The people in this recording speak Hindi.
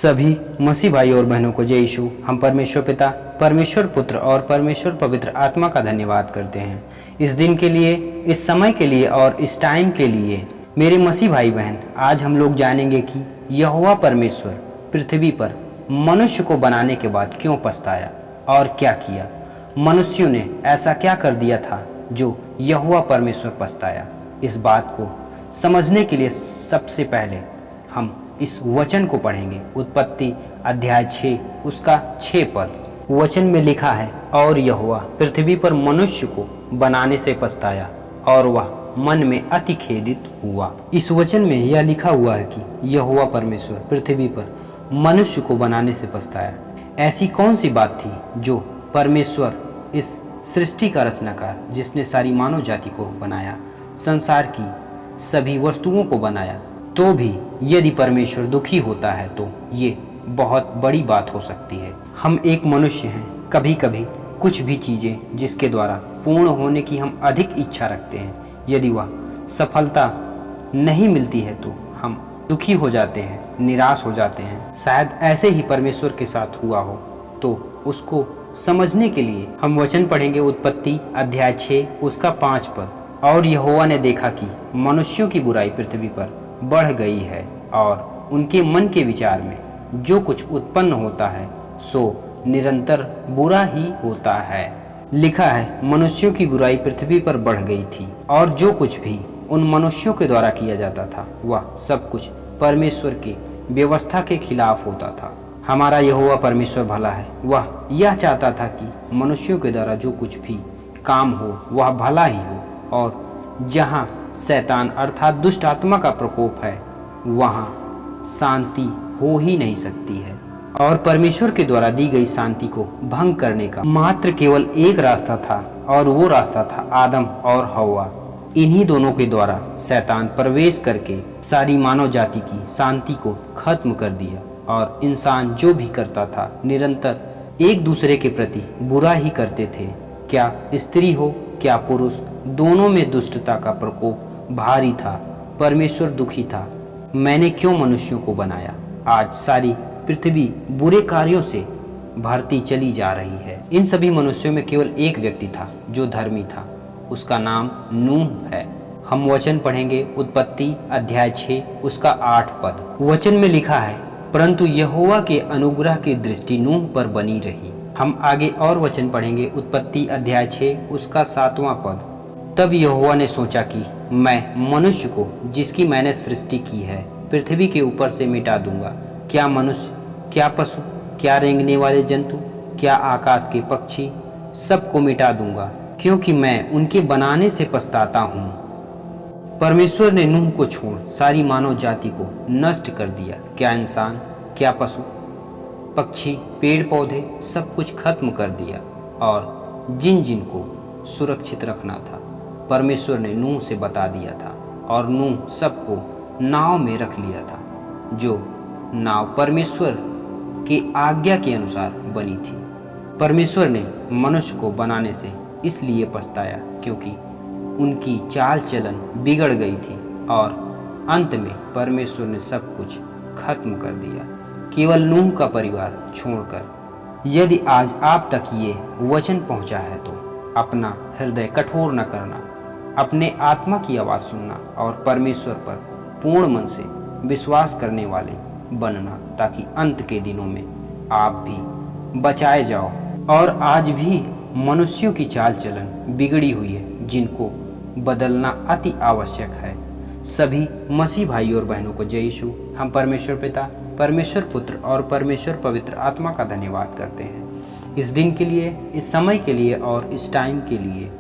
सभी मसीह भाई और बहनों को जय यीशु। हम परमेश्वर पिता, परमेश्वर पुत्र और परमेश्वर पवित्र आत्मा का धन्यवाद करते हैं इस दिन के लिए, इस समय के लिए और इस टाइम के लिए। मेरे मसीह भाई बहन, आज हम लोग जानेंगे कि यहोवा परमेश्वर पृथ्वी पर मनुष्य को बनाने के बाद क्यों पछताया और क्या किया। मनुष्यों ने ऐसा क्या कर दिया था जो यहोवा परमेश्वर पछताया। इस बात को समझने के लिए सबसे पहले हम इस वचन को पढ़ेंगे। उत्पत्ति अध्याय 6 उसका 6 पद। वचन में लिखा है, और यहोवा पृथ्वी पर मनुष्य को बनाने से पछताया और वह मन में अति खेदित हुआ। इस वचन में यह लिखा हुआ है कि यहोवा परमेश्वर पृथ्वी पर मनुष्य को बनाने से पछताया। ऐसी कौन सी बात थी जो परमेश्वर इस सृष्टि का रचनाकार, जिसने सारी मानव जाति को बनाया, संसार की सभी वस्तुओं को बनाया, तो भी यदि परमेश्वर दुखी होता है तो ये बहुत बड़ी बात हो सकती है। हम एक मनुष्य हैं, कभी कभी कुछ भी चीज़ें जिसके द्वारा पूर्ण होने की हम अधिक इच्छा रखते हैं, यदि वह सफलता नहीं मिलती है तो हम दुखी हो जाते हैं, निराश हो जाते हैं। शायद ऐसे ही परमेश्वर के साथ हुआ हो। तो उसको समझने के लिए हम वचन पढ़ेंगे। उत्पत्ति अध्याय 6 उसका 5 पद। और यहोवा ने देखा कि मनुष्यों की बुराई पृथ्वी पर बढ़ गई है और उनके मन के विचार में जो कुछ उत्पन्न होता है सो निरंतर बुरा ही होता है। लिखा है, मनुष्यों की बुराई पृथ्वी पर बढ़ गई थी और जो कुछ भी उन मनुष्यों के द्वारा किया जाता था वह सब कुछ परमेश्वर की व्यवस्था के खिलाफ होता था। हमारा यहोवा परमेश्वर भला है। वह यह चाहता था कि मनुष्यों के द्वारा जो कुछ भी काम हो वह भला ही हो, और जहाँ शैतान अर्थात दुष्ट आत्मा का प्रकोप है वहाँ शांति हो ही नहीं सकती है। और परमेश्वर के द्वारा दी गई शांति को भंग करने का मात्र केवल एक रास्ता था, और वो रास्ता था आदम और हव्वा। इन्हीं दोनों के द्वारा शैतान प्रवेश करके सारी मानव जाति की शांति को खत्म कर दिया, और इंसान जो भी करता था निरंतर एक दूसरे के प्रति बुरा ही करते थे। क्या स्त्री हो क्या पुरुष, दोनों में दुष्टता का प्रकोप भारी था। परमेश्वर दुखी था। मैंने क्यों मनुष्यों को बनाया। आज सारी पृथ्वी बुरे कार्यों से भरती चली जा रही है। इन सभी मनुष्यों में केवल एक व्यक्ति था जो धर्मी था, उसका नाम नूह है। हम वचन पढ़ेंगे। उत्पत्ति अध्याय 6 उसका 8 पद। वचन में लिखा है, परंतु यहोवा के अनुग्रह की दृष्टि नूह पर बनी रही। हम आगे और वचन पढ़ेंगे। उत्पत्ति अध्याय 6 उसका 7वां पद। तब यहोवा ने सोचा कि मैं मनुष्य को जिसकी मैंने सृष्टि की है पृथ्वी के ऊपर से मिटा दूंगा। क्या मनुष्य, क्या पशु, क्या रेंगने वाले जंतु, क्या आकाश के पक्षी, सबको मिटा दूंगा, क्योंकि मैं उनके बनाने से पछताता हूँ। परमेश्वर ने नूह को छोड़ सारी मानव जाति को नष्ट कर दिया। क्या इंसान, क्या पशु पक्षी, पेड़ पौधे, सब कुछ खत्म कर दिया, और जिन जिन को सुरक्षित रखना था परमेश्वर ने नूह से बता दिया था, और नूह सबको नाव में रख लिया था, जो नाव परमेश्वर की आज्ञा के अनुसार बनी थी। परमेश्वर ने मनुष्य को बनाने से इसलिए पछताया क्योंकि उनकी चाल चलन बिगड़ गई थी, और अंत में परमेश्वर ने सब कुछ खत्म कर दिया, केवल नूह का परिवार छोड़कर। यदि आज आप तक ये वचन पहुंचा है तो अपना हृदय कठोर न करना, अपने आत्मा की आवाज़ सुनना और परमेश्वर पर पूर्ण मन से विश्वास करने वाले बनना, ताकि अंत के दिनों में आप भी बचाए जाओ। और आज भी मनुष्यों की चाल चलन बिगड़ी हुई है, जिनको बदलना अति आवश्यक है। सभी मसीह भाई और बहनों को जय यीशु। हम परमेश्वर पिता, परमेश्वर पुत्र और परमेश्वर पवित्र आत्मा का धन्यवाद करते हैं इस दिन के लिए, इस समय के लिए और इस टाइम के लिए।